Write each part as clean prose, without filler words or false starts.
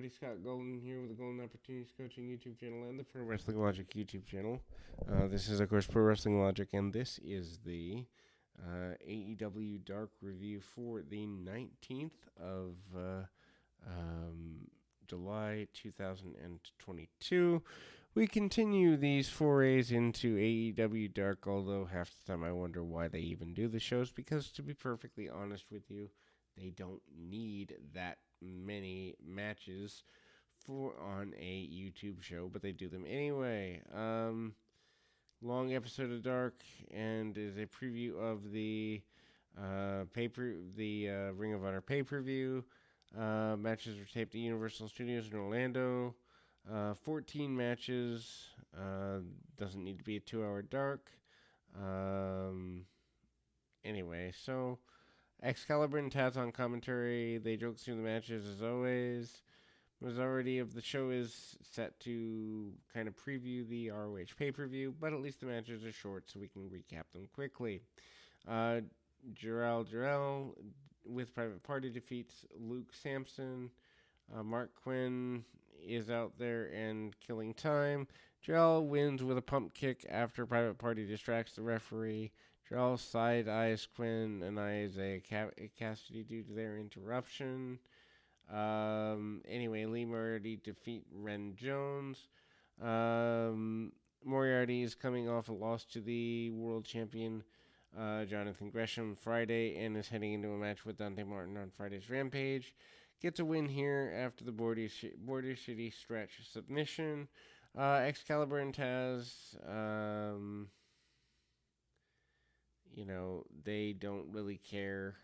everybody. Scott Golden here with the Golden Opportunities Coaching YouTube channel and the Pro Wrestling Logic YouTube channel. This is, of course, Pro Wrestling Logic, and this is the AEW Dark Review for the 19th of July 2022. We continue these forays into AEW Dark, although half the time I wonder why they even do the shows, because to be perfectly honest with you, they don't need that many matches for on a YouTube show, but they do them anyway. Long episode of Dark, and is a preview of the Ring of Honor pay-per-view. Matches were taped at Universal Studios in Orlando. 14 matches. Doesn't need to be a 2-hour Dark. Anyway, so Excalibur and Taz on commentary. They joke through the matches as always. Majority of the show is set to kind of preview the ROH pay-per-view, but at least the matches are short so we can recap them quickly. Jarrell with Private Party defeats Luke Sampson. Mark Quinn is out there and killing time. Jarrell wins with a pump kick after Private Party distracts the referee. Jarrell side-eyes Quinn and Isaiah Cassidy due to their interruption. Anyway, Lee Moriarty defeat Ren Jones. Moriarty is coming off a loss to the world champion Jonathan Gresham Friday and is heading into a match with Dante Martin on Friday's Rampage. Gets a win here after the Border City stretch submission. Excalibur and Taz, they don't really care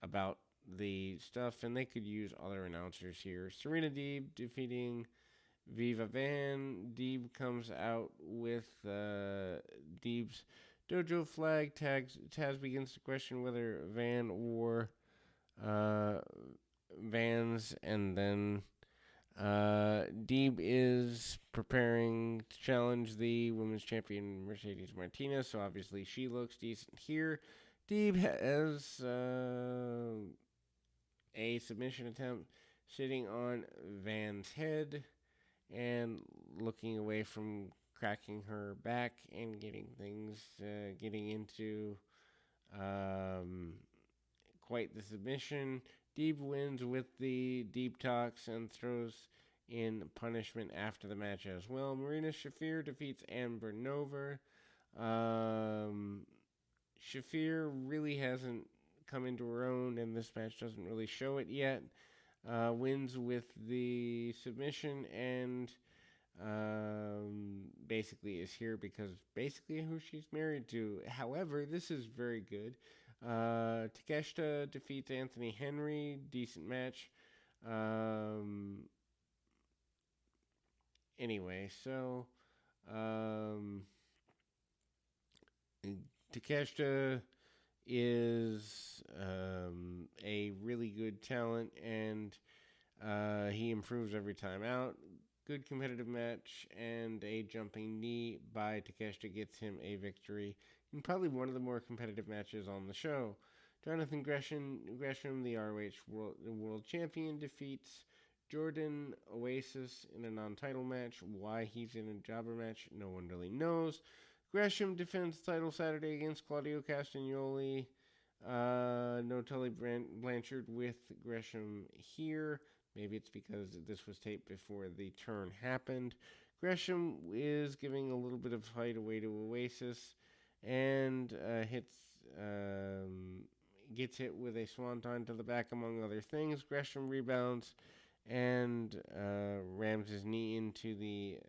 about the stuff, and they could use other announcers here. Serena Deeb defeating Viva Van. Deeb comes out with Deeb's dojo flag. Taz begins to question whether Van wore Vans, and then Deeb is preparing to challenge the women's champion Mercedes Martinez, so obviously she looks decent here. Deeb has a submission attempt sitting on Van's head and looking away from cracking her back and getting into quite the submission. Deeb wins with the Deep Talks and throws in punishment after the match as well. Marina Shafir defeats Amber Nova. Shafir really hasn't come into her own, and this match doesn't really show it yet. Wins with the submission and basically is here because basically who she's married to. However, this is very good. Takeshita defeats Anthony Henry. Decent match. Anyway, so Takeshita is a really good talent, and he improves every time out. Good competitive match, and a jumping knee by Takeshita gets him a victory in probably one of the more competitive matches on the show. Jonathan Gresham, the ROH world champion, defeats Jordan Oasis in a non-title match. Why he's in a jobber match, no one really knows. Gresham defends the title Saturday against Claudio Castagnoli. No Tully Blanchard with Gresham here. Maybe it's because this was taped before the turn happened. Gresham is giving a little bit of fight away to Oasis and gets hit with a swanton to the back, among other things. Gresham rebounds and rams his knee into the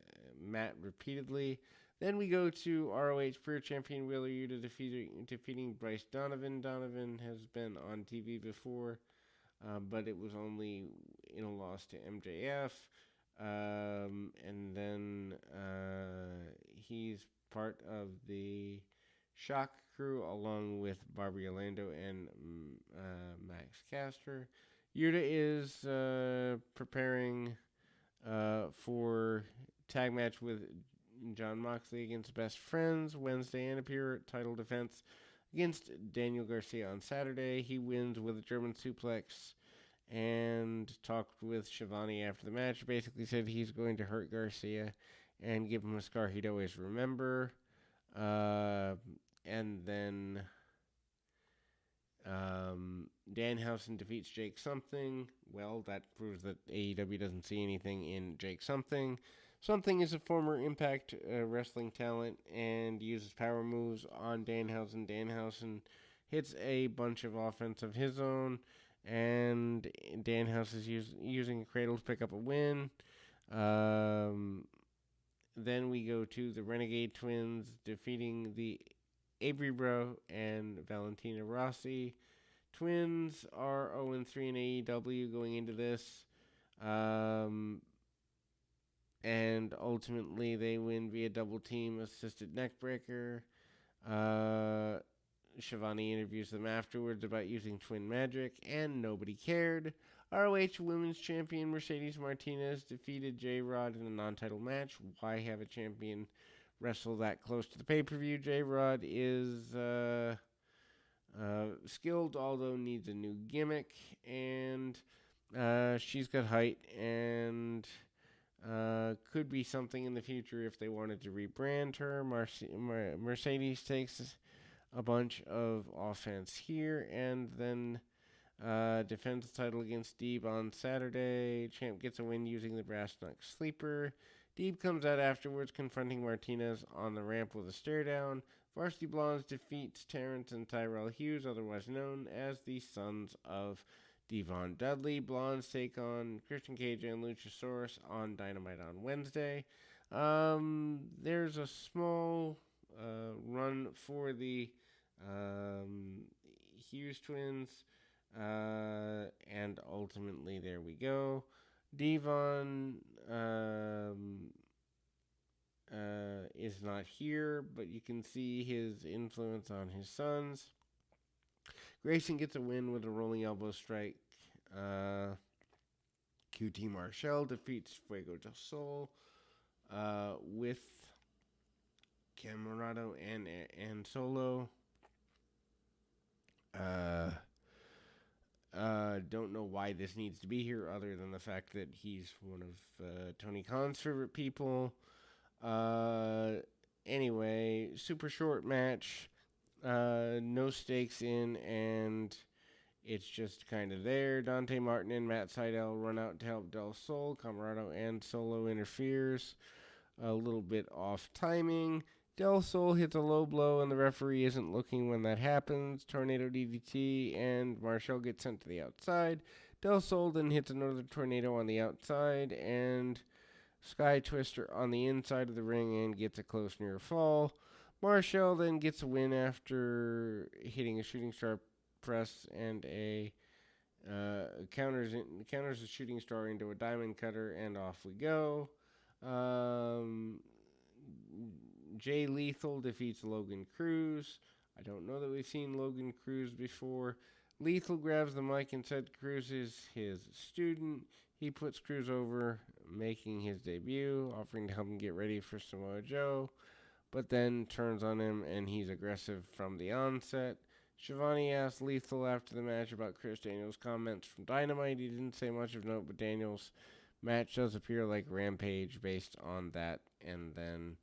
mat repeatedly. Then we go to ROH Pro Champion Wheeler Yuta defeating Bryce Donovan. Donovan has been on TV before, but it was only in a loss to MJF. And then he's part of the Shock crew along with Barbie Orlando and Max Caster. Yuta is preparing for tag match with John Moxley against Best Friends Wednesday, and appear title defense against Daniel Garcia on Saturday. He wins with a German suplex and talked with Shivani after the match. Basically said he's going to hurt Garcia and give him a scar he'd always remember. And then Danhausen defeats Jake Something. Well, that proves that AEW doesn't see anything in Jake Something. Something is a former Impact wrestling talent and uses power moves on Danhausen. Danhausen hits a bunch of offense of his own, and Danhausen is using a cradle to pick up a win. Then we go to the Renegade Twins defeating the Avery Bro and Valentina Rossi. Twins are 0-3 in AEW going into this. And ultimately they win via double team assisted neckbreaker. Shivani interviews them afterwards about using twin magic, and nobody cared. ROH Women's Champion Mercedes Martinez defeated J-Rod in a non-title match. Why have a champion wrestle that close to the pay-per-view? J-Rod is skilled, although needs a new gimmick, and she's got height and could be something in the future if they wanted to rebrand her. Mercedes takes a bunch of offense here, and then defends the title against Deeb on Saturday. Champ gets a win using the Brass Knuck Sleeper. Deeb comes out afterwards, confronting Martinez on the ramp with a stare down. Varsity Blondes defeats Terrence and Tyrell Hughes, otherwise known as the Sons of Devon Dudley. Blondes take on Christian Cage and Luchasaurus on Dynamite on Wednesday. There's a small run for the Hughes twins, and ultimately there we go. Devon is not here, but you can see his influence on his sons. Grayson gets a win with a rolling elbow strike. QT Marshall defeats Fuego del Sol with Camarado and Solo. Don't know why this needs to be here other than the fact that he's one of Tony Khan's favorite people. Anyway, super short match. No stakes in, and it's just kind of there. Dante Martin and Matt Sydal run out to help Del Sol. Camarado and Solo interferes. A little bit off timing. Del Sol hits a low blow, and the referee isn't looking when that happens. Tornado DDT, and Marshall gets sent to the outside. Del Sol then hits another tornado on the outside, and Sky Twister on the inside of the ring and gets a close near fall. Marshall then gets a win after hitting a shooting star press and a counters a shooting star into a diamond cutter, and off we go. Jay Lethal defeats Logan Cruz. I don't know that we've seen Logan Cruz before. Lethal grabs the mic and said Cruz is his student. He puts Cruz over, making his debut, offering to help him get ready for Samoa Joe, but then turns on him and he's aggressive from the onset. Shivani asked Lethal after the match about Chris Daniels' comments from Dynamite. He didn't say much of note, but Daniels' match does appear like Rampage based on that, and then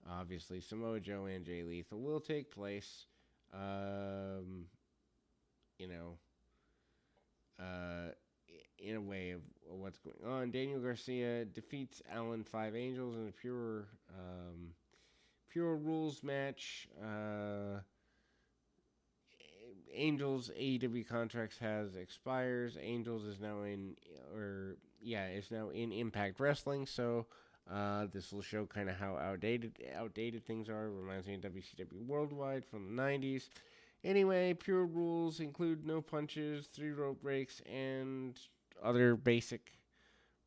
obviously Samoa Joe and Jay Lethal will take place. In a way of what's going on. Daniel Garcia defeats Allen Five Angels in a pure rules match. Angels AEW contracts has expires. Angels is now in Impact Wrestling, so this will show kind of how outdated things are. Reminds me of WCW Worldwide from the 90s. Anyway, pure rules include no punches, 3 rope breaks, and other basic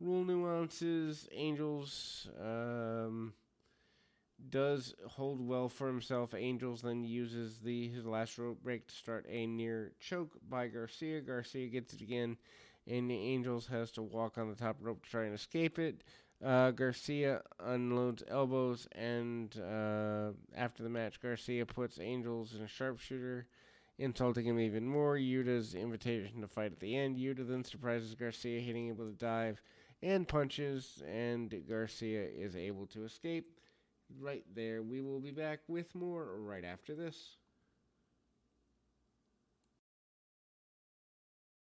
rule nuances. Angels does hold well for himself. Angels then uses his last rope break to start a near choke by Garcia. Garcia gets it again, and the Angels has to walk on the top rope to try and escape it. Garcia unloads elbows, and after the match, Garcia puts Angels in a sharpshooter insulting him even more. Yuta's invitation to fight at the end. Yuta then surprises Garcia, hitting him with a dive and punches, and Garcia is able to escape. Right there, we will be back with more right after this.